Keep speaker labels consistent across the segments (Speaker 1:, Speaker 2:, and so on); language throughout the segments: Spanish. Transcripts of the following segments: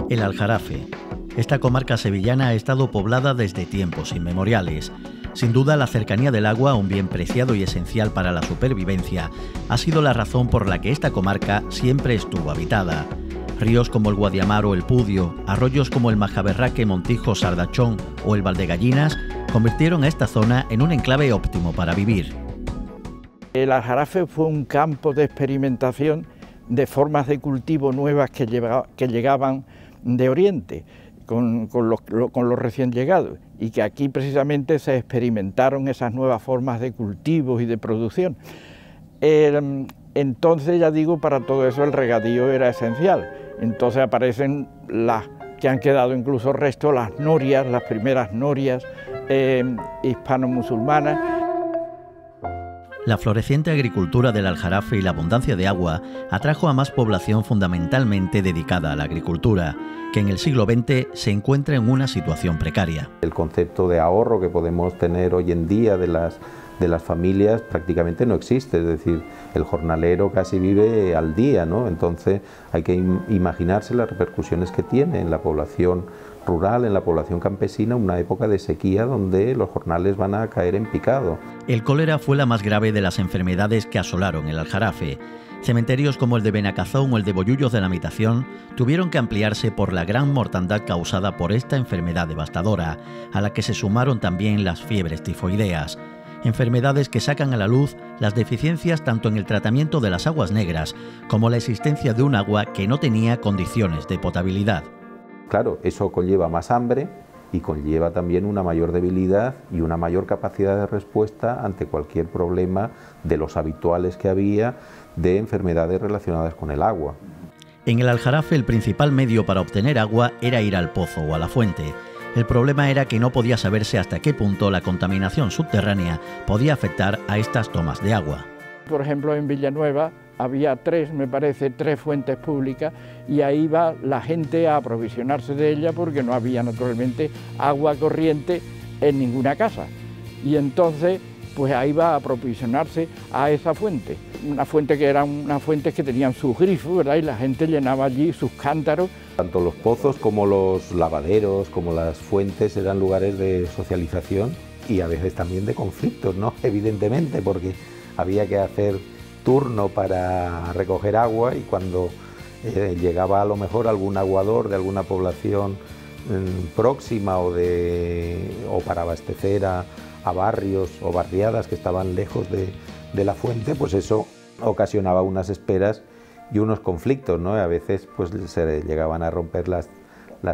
Speaker 1: El Aljarafe. Esta comarca sevillana ha estado poblada desde tiempos inmemoriales. Sin duda, la cercanía del agua, un bien preciado y esencial para la supervivencia, ha sido la razón por la que esta comarca siempre estuvo habitada. Ríos como el Guadiamar o el Pudio, arroyos como el Majaberraque, Montijo, Sardachón o el Valdegallinas convirtieron a esta zona en un enclave óptimo para vivir.
Speaker 2: El Aljarafe fue un campo de experimentación de formas de cultivo nuevas que llegaban de Oriente con los recién llegados, y que aquí precisamente se experimentaron esas nuevas formas de cultivo y de producción. Entonces, ya digo, para todo eso el regadío era esencial. Entonces aparecen las que han quedado incluso restos, las norias, las primeras norias hispano-musulmanas.
Speaker 1: La floreciente agricultura del Aljarafe y la abundancia de agua atrajo a más población fundamentalmente dedicada a la agricultura, que en el siglo XX se encuentra en una situación precaria.
Speaker 3: El concepto de ahorro que podemos tener hoy en día de las familias prácticamente no existe, es decir, el jornalero casi vive al día, ¿no? Entonces hay que imaginarse las repercusiones que tiene en la población rural, en la población campesina, una época de sequía donde los jornales van a caer en picado.
Speaker 1: El cólera fue la más grave de las enfermedades que asolaron el Aljarafe. Cementerios como el de Benacazón o el de Bollullos de la Mitación tuvieron que ampliarse por la gran mortandad causada por esta enfermedad devastadora, a la que se sumaron también las fiebres tifoideas. Enfermedades que sacan a la luz las deficiencias tanto en el tratamiento de las aguas negras como la existencia de un agua que no tenía condiciones de potabilidad.
Speaker 3: Claro, eso conlleva más hambre y conlleva también una mayor debilidad y una mayor capacidad de respuesta ante cualquier problema de los habituales que había de enfermedades relacionadas con el agua.
Speaker 1: En el Aljarafe el principal medio para obtener agua era ir al pozo o a la fuente. El problema era que no podía saberse hasta qué punto la contaminación subterránea podía afectar a estas tomas de agua.
Speaker 2: Por ejemplo, en Villanueva había tres fuentes públicas, y ahí iba la gente a aprovisionarse de ella porque no había naturalmente agua corriente en ninguna casa. Y entonces, pues ahí va a aprovisionarse a esa fuente. Una fuente que eran unas fuentes que tenían sus grifos, ¿verdad? Y la gente llenaba allí sus cántaros.
Speaker 3: Tanto los pozos como los lavaderos, como las fuentes, eran lugares de socialización y a veces también de conflictos, ¿no? Evidentemente, porque había que hacer turno para recoger agua, y cuando llegaba a lo mejor algún aguador de alguna población próxima o para abastecer a barrios o barriadas que estaban lejos de la fuente, pues eso ocasionaba unas esperas y unos conflictos, ¿no? A veces pues se llegaban a romper las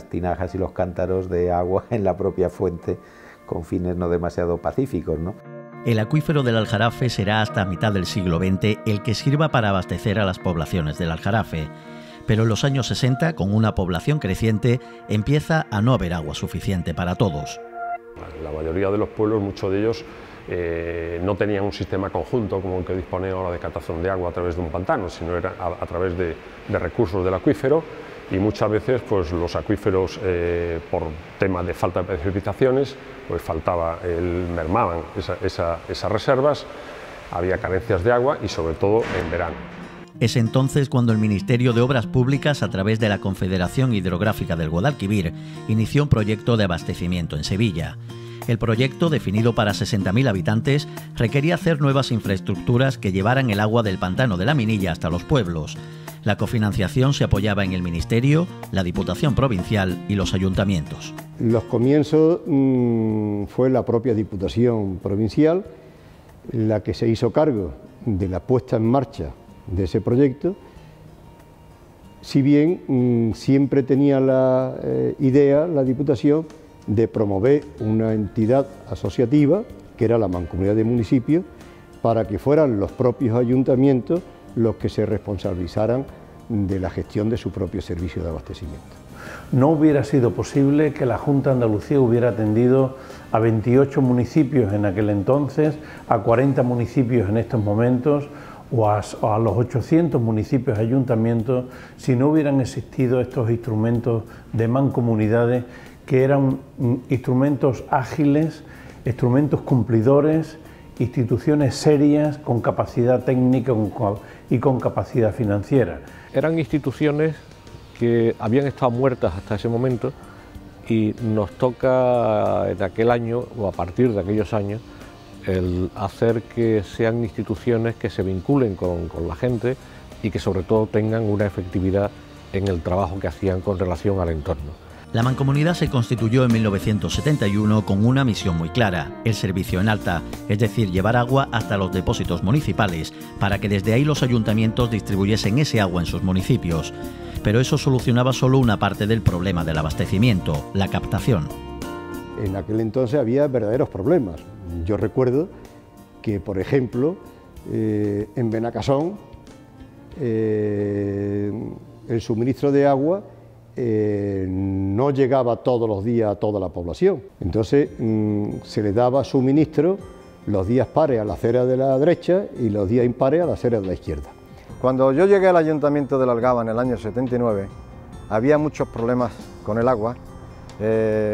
Speaker 3: tinajas y los cántaros de agua en la propia fuente con fines no demasiado pacíficos, ¿no?
Speaker 1: El acuífero del Aljarafe será hasta mitad del siglo XX el que sirva para abastecer a las poblaciones del Aljarafe. Pero en los años 60, con una población creciente, empieza a no haber agua suficiente para todos.
Speaker 4: La mayoría de los pueblos, muchos de ellos, no tenían un sistema conjunto como el que dispone ahora de captación de agua a través de un pantano, sino era a través de recursos del acuífero, y muchas veces pues, los acuíferos, por tema de falta de precipitaciones, pues mermaban esas reservas, había carencias de agua y sobre todo en verano.
Speaker 1: Es entonces cuando el Ministerio de Obras Públicas, a través de la Confederación Hidrográfica del Guadalquivir, inició un proyecto de abastecimiento en Sevilla. El proyecto, definido para 60.000 habitantes, requería hacer nuevas infraestructuras que llevaran el agua del pantano de la Minilla hasta los pueblos. La cofinanciación se apoyaba en el Ministerio, la Diputación Provincial y los ayuntamientos.
Speaker 5: Los comienzos fue la propia Diputación Provincial la que se hizo cargo de la puesta en marcha de ese proyecto, si bien siempre tenía la idea, la Diputación, de promover una entidad asociativa, que era la Mancomunidad de Municipios, para que fueran los propios ayuntamientos los que se responsabilizaran de la gestión de su propio servicio de abastecimiento.
Speaker 6: No hubiera sido posible que la Junta de Andalucía hubiera atendido a 28 municipios en aquel entonces, a 40 municipios en estos momentos, o a los 800 municipios y ayuntamientos, si no hubieran existido estos instrumentos de mancomunidades, que eran instrumentos ágiles, instrumentos cumplidores, instituciones serias, con capacidad técnica y con capacidad financiera.
Speaker 7: Eran instituciones que habían estado muertas hasta ese momento y nos toca en aquel año, o a partir de aquellos años, el hacer que sean instituciones que se vinculen con la gente y que sobre todo tengan una efectividad en el trabajo que hacían con relación al entorno.
Speaker 1: La Mancomunidad se constituyó en 1971 con una misión muy clara, el servicio en alta, es decir, llevar agua hasta los depósitos municipales para que desde ahí los ayuntamientos distribuyesen ese agua en sus municipios. Pero eso solucionaba solo una parte del problema del abastecimiento, la captación.
Speaker 5: En aquel entonces había verdaderos problemas. Yo recuerdo que, por ejemplo, en Benacasón, el suministro de agua no llegaba todos los días a toda la población. Entonces se le daba suministro los días pares a la acera de la derecha y los días impares a la acera de la izquierda.
Speaker 8: Cuando yo llegué al Ayuntamiento de La Algaba en el año 79, había muchos problemas con el agua,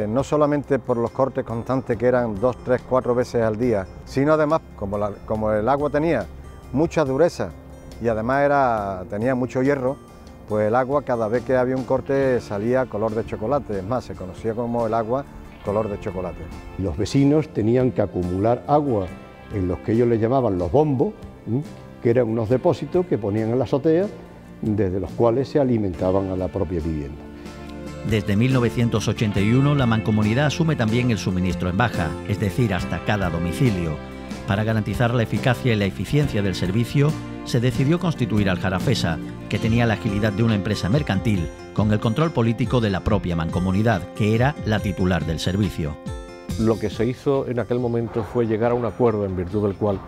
Speaker 8: no solamente por los cortes constantes que eran 2, 3, 4 veces al día, sino además como el agua tenía mucha dureza y además tenía mucho hierro, pues el agua cada vez que había un corte salía color de chocolate, es más, se conocía como el agua color de chocolate.
Speaker 5: Los vecinos tenían que acumular agua en los que ellos le llamaban los bombos, que eran unos depósitos que ponían en la azotea, desde los cuales se alimentaban a la propia vivienda.
Speaker 1: Desde 1981 la Mancomunidad asume también el suministro en baja, es decir, hasta cada domicilio. Para garantizar la eficacia y la eficiencia del servicio, se decidió constituir Aljarafesa, que tenía la agilidad de una empresa mercantil, con el control político de la propia Mancomunidad, que era la titular del servicio.
Speaker 7: Lo que se hizo en aquel momento fue llegar a un acuerdo en virtud del cual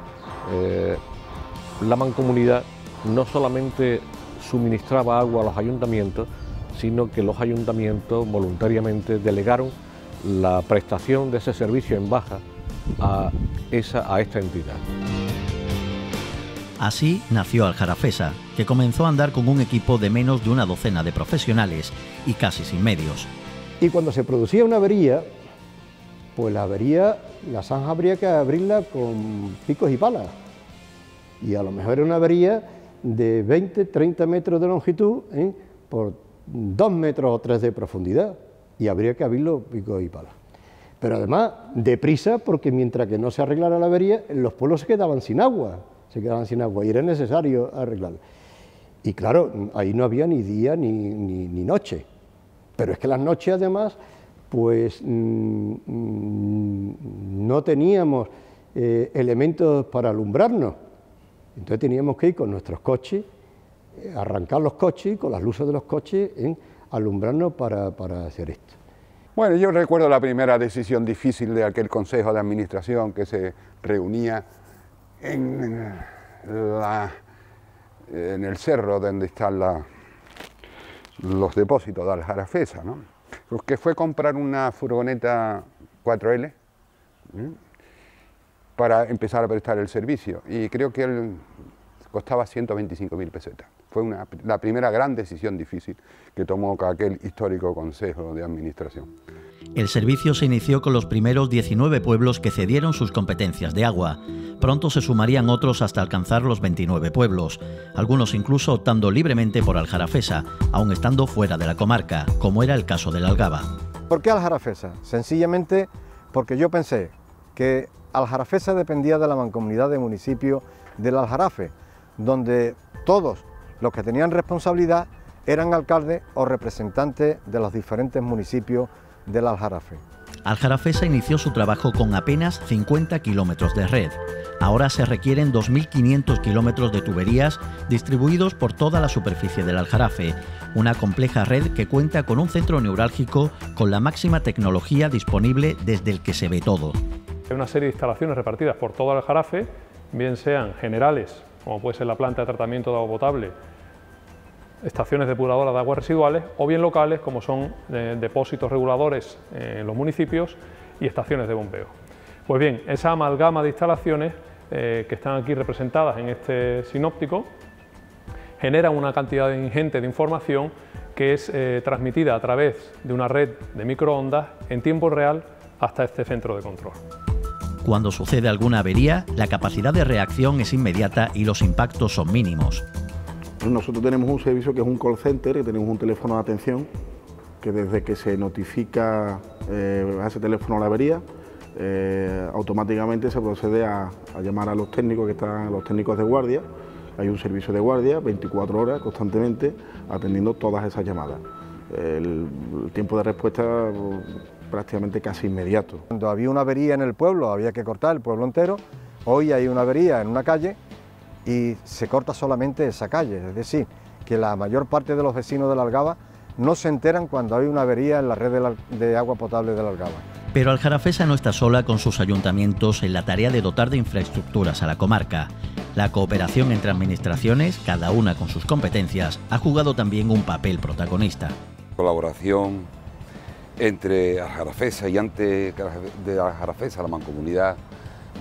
Speaker 7: la Mancomunidad no solamente suministraba agua a los ayuntamientos, sino que los ayuntamientos voluntariamente delegaron la prestación de ese servicio en baja a esta entidad.
Speaker 1: Así nació Aljarafesa, que comenzó a andar con un equipo de menos de una docena de profesionales y casi sin medios.
Speaker 5: Y cuando se producía una avería, pues la zanja habría que abrirla con picos y palas. Y a lo mejor era una avería de 20, 30 metros de longitud, por 2 metros o 3 de profundidad, y habría que abrirlo picos y palas. Pero además, deprisa, porque mientras que no se arreglara la avería, los pueblos se quedaban sin agua y era necesario arreglarla. Y claro, ahí no había ni día ni noche, pero es que las noches además, pues no teníamos elementos para alumbrarnos, entonces teníamos que ir con nuestros coches, arrancar los coches y con las luces de los coches alumbrarnos para hacer esto.
Speaker 9: Bueno, yo recuerdo la primera decisión difícil de aquel Consejo de Administración que se reunía en el cerro donde están los depósitos de Aljarafesa, ¿no? Que fue comprar una furgoneta 4L para empezar a prestar el servicio, y creo que costaba 125.000 pesetas. Fue la primera gran decisión difícil que tomó aquel histórico Consejo de Administración.
Speaker 1: El servicio se inició con los primeros 19 pueblos que cedieron sus competencias de agua. Pronto se sumarían otros hasta alcanzar los 29 pueblos, algunos incluso optando libremente por Aljarafesa, aun estando fuera de la comarca, como era el caso de La Algaba.
Speaker 8: ¿Por qué Aljarafesa? Sencillamente porque yo pensé que Aljarafesa dependía de la Mancomunidad de Municipios del Aljarafe, donde todos los que tenían responsabilidad eran alcaldes o representantes de los diferentes municipios del Aljarafe.
Speaker 1: Aljarafesa inició su trabajo con apenas 50 kilómetros de red. Ahora se requieren 2.500 kilómetros de tuberías distribuidos por toda la superficie del Aljarafe, una compleja red que cuenta con un centro neurálgico con la máxima tecnología disponible desde el que se ve todo.
Speaker 10: Hay una serie de instalaciones repartidas por todo el Aljarafe, bien sean generales, como puede ser la planta de tratamiento de agua potable, estaciones depuradoras de aguas residuales, o bien locales, como son depósitos reguladores en los municipios y estaciones de bombeo. Pues bien, esa amalgama de instalaciones que están aquí representadas en este sinóptico generan una cantidad ingente de información que es transmitida a través de una red de microondas en tiempo real hasta este centro de control.
Speaker 1: Cuando sucede alguna avería, la capacidad de reacción es inmediata y los impactos son mínimos.
Speaker 11: Nosotros tenemos un servicio que es un call center, que tenemos un teléfono de atención, que desde que se notifica a ese teléfono la avería, automáticamente se procede a llamar a los técnicos los técnicos de guardia. Hay un servicio de guardia 24 horas constantemente atendiendo todas esas llamadas. El tiempo de respuesta prácticamente casi inmediato.
Speaker 8: Cuando había una avería en el pueblo había que cortar el pueblo entero, hoy hay una avería en una calle y se corta solamente esa calle, es decir, que la mayor parte de los vecinos de la Algaba no se enteran cuando hay una avería en la red de agua potable de la Algaba.
Speaker 1: Pero Aljarafesa no está sola con sus ayuntamientos en la tarea de dotar de infraestructuras a la comarca. La cooperación entre administraciones, cada una con sus competencias, ha jugado también un papel protagonista.
Speaker 12: Colaboración entre Aljarafesa y antes de Aljarafesa, la Mancomunidad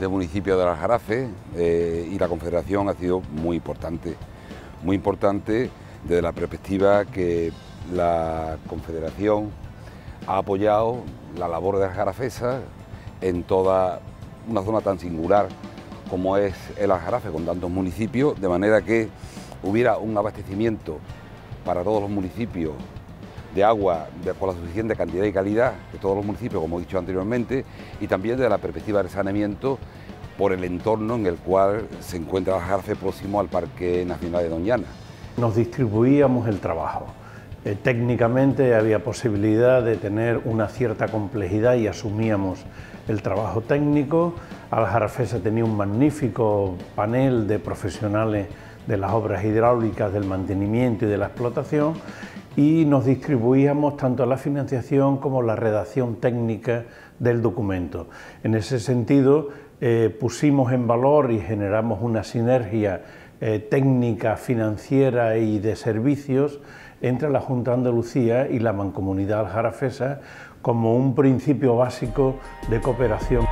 Speaker 12: de Municipios del Aljarafe y la Confederación ha sido muy importante desde la perspectiva que la Confederación ha apoyado la labor de Aljarafesa en toda una zona tan singular como es el Aljarafe, con tantos municipios, de manera que hubiera un abastecimiento para todos los municipios de agua con la suficiente cantidad y calidad de todos los municipios, como he dicho anteriormente, y también desde la perspectiva del saneamiento por el entorno en el cual se encuentra el Aljarafe próximo al Parque Nacional de Doñana. Nos
Speaker 6: distribuíamos el trabajo. Técnicamente había posibilidad de tener una cierta complejidad y asumíamos el trabajo técnico. Aljarafesa tenía un magnífico panel de profesionales de las obras hidráulicas, del mantenimiento y de la explotación, y nos distribuíamos tanto la financiación como la redacción técnica del documento. En ese sentido, pusimos en valor y generamos una sinergia técnica, financiera y de servicios entre la Junta de Andalucía y la Mancomunidad Aljarafesa como un principio básico de cooperación.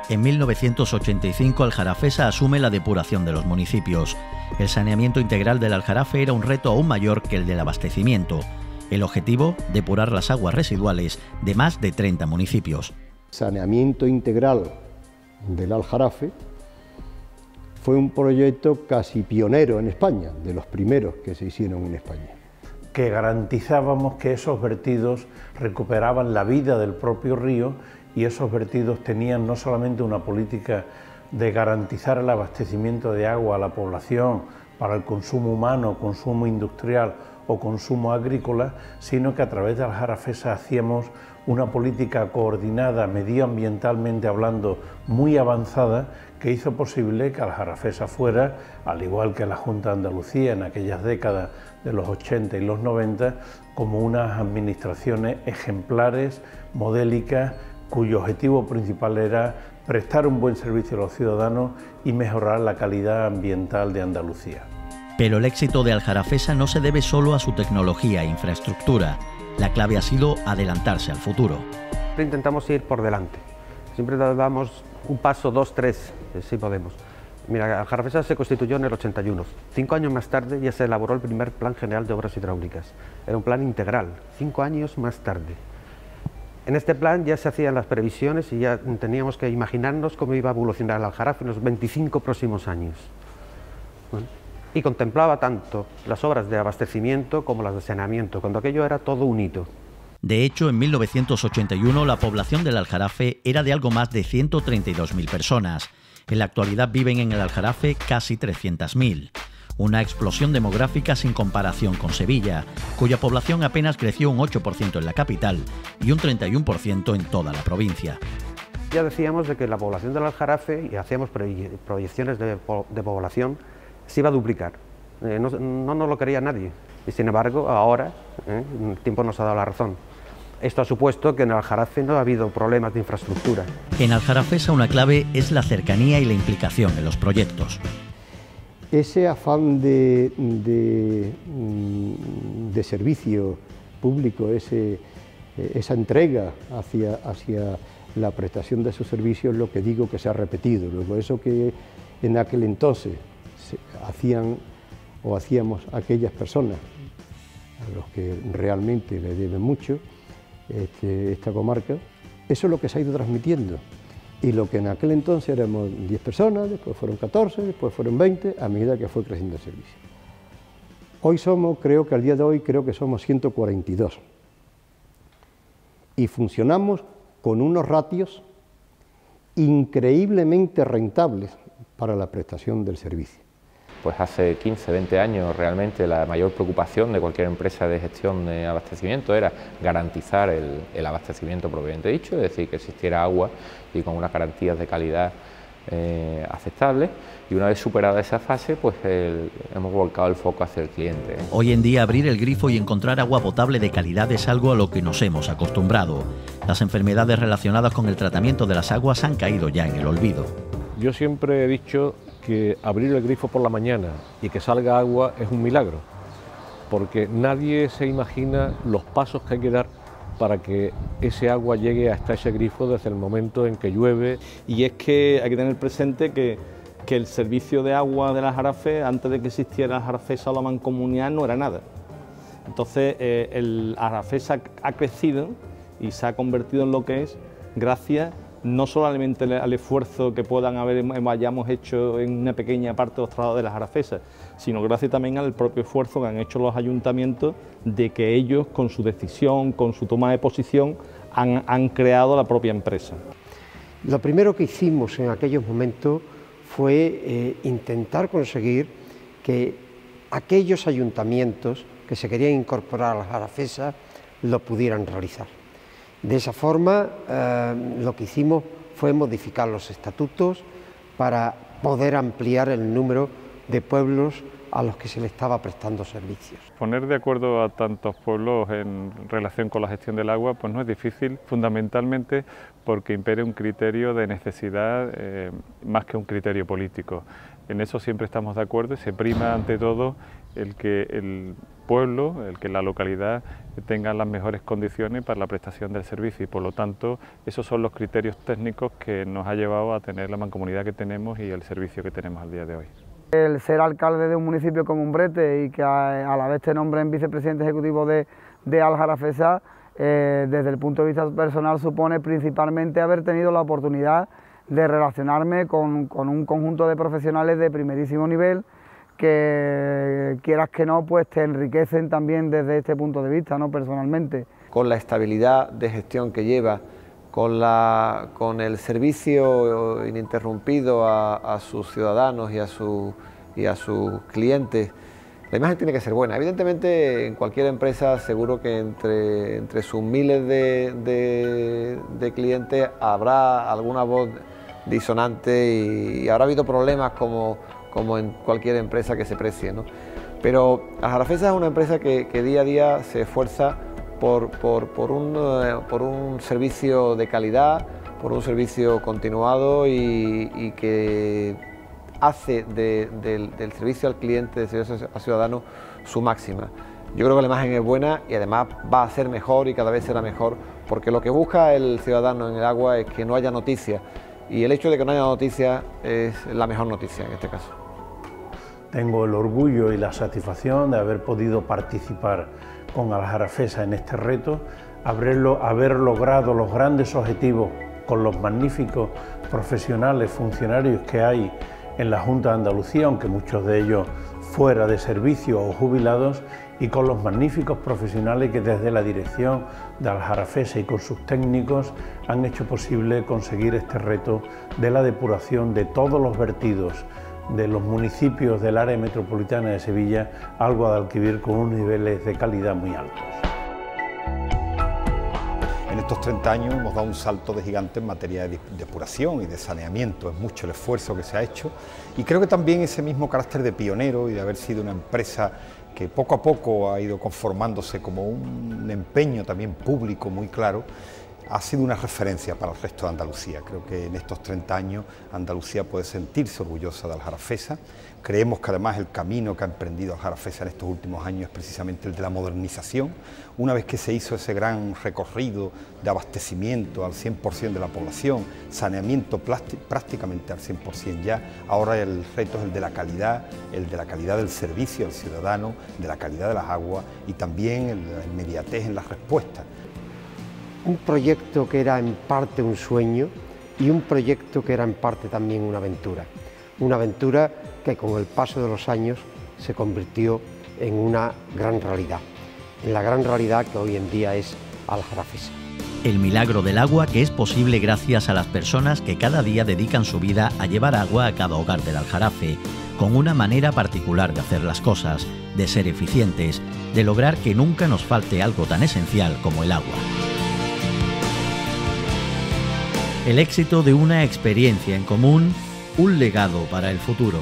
Speaker 1: En 1985 Aljarafesa asume la depuración de los municipios. El saneamiento integral del Aljarafe era un reto aún mayor que el del abastecimiento. El objetivo, depurar las aguas residuales de más de 30 municipios.
Speaker 5: Saneamiento integral del Aljarafe fue un proyecto casi pionero en España, de los primeros que se hicieron en España.
Speaker 6: Que garantizábamos que esos vertidos recuperaban la vida del propio río y esos vertidos tenían no solamente una política de garantizar el abastecimiento de agua a la población para el consumo humano, consumo industrial o consumo agrícola, sino que a través de Aljarafesa hacíamos una política coordinada medioambientalmente hablando muy avanzada que hizo posible que Aljarafesa fuera, al igual que la Junta de Andalucía en aquellas décadas de los 80 y los 90, como unas administraciones ejemplares, modélicas, cuyo objetivo principal era prestar un buen servicio a los ciudadanos y mejorar la calidad ambiental de Andalucía.
Speaker 1: Pero el éxito de Aljarafesa no se debe solo a su tecnología e infraestructura. La clave ha sido adelantarse al futuro.
Speaker 13: Siempre intentamos ir por delante, siempre damos un paso, 2, 3, si podemos. Mira, Aljarafesa se constituyó en el 81, 5 años más tarde ya se elaboró el primer Plan General de Obras Hidráulicas. Era un plan integral, 5 años más tarde. En este plan ya se hacían las previsiones y ya teníamos que imaginarnos cómo iba a evolucionar el Aljarafe en los 25 próximos años. Bueno, y contemplaba tanto las obras de abastecimiento como las de saneamiento, cuando aquello era todo un hito.
Speaker 1: De hecho, en 1981 la población del Aljarafe era de algo más de 132.000 personas. En la actualidad viven en el Aljarafe casi 300.000. Una explosión demográfica sin comparación con Sevilla, cuya población apenas creció un 8% en la capital y un 31% en toda la provincia.
Speaker 13: Ya decíamos de que la población del Aljarafe, y hacíamos proyecciones de población, se iba a duplicar. No nos lo quería nadie. Y sin embargo, ahora, el tiempo nos ha dado la razón. Esto ha supuesto que en el Aljarafe no ha habido problemas de infraestructura.
Speaker 1: En Aljarafesa una clave es la cercanía y la implicación en los proyectos.
Speaker 5: Ese afán de servicio público, esa entrega hacia la prestación de esos servicios es lo que digo que se ha repetido. Luego eso que en aquel entonces hacíamos aquellas personas a los que realmente le deben mucho esta comarca, eso es lo que se ha ido transmitiendo. Y lo que en aquel entonces éramos 10 personas, después fueron 14, después fueron 20, a medida que fue creciendo el servicio. Hoy somos, creo que al día de hoy, creo que somos 142. Y funcionamos con unos ratios increíblemente rentables para la prestación del servicio.
Speaker 14: Pues hace 15, 20 años realmente la mayor preocupación de cualquier empresa de gestión de abastecimiento era garantizar el abastecimiento propiamente dicho, es decir, que existiera agua y con unas garantías de calidad aceptables, y una vez superada esa fase pues hemos volcado el foco hacia el cliente.
Speaker 1: Hoy en día abrir el grifo y encontrar agua potable de calidad es algo a lo que nos hemos acostumbrado. Las enfermedades relacionadas con el tratamiento de las aguas han caído ya en el olvido.
Speaker 7: Yo siempre he dicho que abrir el grifo por la mañana y que salga agua es un milagro, porque nadie se imagina los pasos que hay que dar para que ese agua llegue hasta ese grifo desde el momento en que llueve.
Speaker 15: Y es que hay que tener presente que el servicio de agua de las Jarafes, antes de que existiera la Jarafesa o la Mancomunidad, no era nada. Entonces el Jarafesa ha crecido y se ha convertido en lo que es gracias no solamente al esfuerzo que hayamos hecho en una pequeña parte de los trabajos de las Jarafesas, sino gracias también al propio esfuerzo que han hecho los ayuntamientos de que ellos, con su decisión, con su toma de posición, han creado la propia empresa.
Speaker 16: Lo primero que hicimos en aquellos momentos fue intentar conseguir que aquellos ayuntamientos que se querían incorporar a las Jarafesas lo pudieran realizar. De esa forma, lo que hicimos fue modificar los estatutos para poder ampliar el número de pueblos a los que se le estaba prestando servicios.
Speaker 10: Poner de acuerdo a tantos pueblos en relación con la gestión del agua pues no es difícil, fundamentalmente porque impere un criterio de necesidad más que un criterio político. En eso siempre estamos de acuerdo y se prima ante todo el que el pueblo, el que la localidad tenga las mejores condiciones para la prestación del servicio, y por lo tanto esos son los criterios técnicos que nos ha llevado a tener la mancomunidad que tenemos y el servicio que tenemos al día de hoy.
Speaker 17: El ser alcalde de un municipio como Umbrete y que a la vez te nombren vicepresidente ejecutivo de Aljarafesa, desde el punto de vista personal supone principalmente haber tenido la oportunidad de relacionarme con un conjunto de profesionales de primerísimo nivel que, quieras que no, pues te enriquecen también desde este punto de vista, ¿no? Personalmente.
Speaker 13: Con la estabilidad de gestión que lleva, con el servicio ininterrumpido a sus ciudadanos y a sus clientes, la imagen tiene que ser buena. Evidentemente, en cualquier empresa seguro que entre sus miles de clientes habrá alguna voz disonante y habrá habido problemas como en cualquier empresa que se precie, ¿no? Pero Aljarafesa es una empresa que día a día se esfuerza por un servicio de calidad, por un servicio continuado y que hace del servicio al cliente, del servicio al ciudadano, su máxima. Yo creo que la imagen es buena y además va a ser mejor y cada vez será mejor, porque lo que busca el ciudadano en el agua es que no haya noticias, y el hecho de que no haya noticias es la mejor noticia en este caso.
Speaker 6: Tengo el orgullo y la satisfacción de haber podido participar con Aljarafesa en este reto, haber logrado los grandes objetivos con los magníficos profesionales, funcionarios que hay en la Junta de Andalucía, aunque muchos de ellos fuera de servicio o jubilados, y con los magníficos profesionales que desde la dirección de Aljarafesa y con sus técnicos han hecho posible conseguir este reto de la depuración de todos los vertidos de los municipios del área metropolitana de Sevilla al Guadalquivir con unos niveles de calidad muy altos.
Speaker 18: En estos 30 años hemos dado un salto de gigante en materia de depuración y de saneamiento. Es mucho el esfuerzo que se ha hecho y creo que también ese mismo carácter de pionero y de haber sido una empresa que poco a poco ha ido conformándose como un empeño también público muy claro, ha sido una referencia para el resto de Andalucía. Creo que en estos 30 años Andalucía puede sentirse orgullosa de Aljarafesa. Creemos que además el camino que ha emprendido Aljarafesa en estos últimos años es precisamente el de la modernización. Una vez que se hizo ese gran recorrido de abastecimiento al 100% de la población, saneamiento prácticamente al 100% ya, ahora el reto es el de la calidad del servicio al ciudadano, de la calidad de las aguas y también la inmediatez en las respuestas.
Speaker 16: Un proyecto que era en parte un sueño y un proyecto que era en parte también una aventura que con el paso de los años se convirtió en una gran realidad, en la gran realidad que hoy en día es Aljarafesa.
Speaker 1: El milagro del agua que es posible gracias a las personas que cada día dedican su vida a llevar agua a cada hogar del Aljarafe, con una manera particular de hacer las cosas, de ser eficientes, de lograr que nunca nos falte algo tan esencial como el agua. El éxito de una experiencia en común, un legado para el futuro.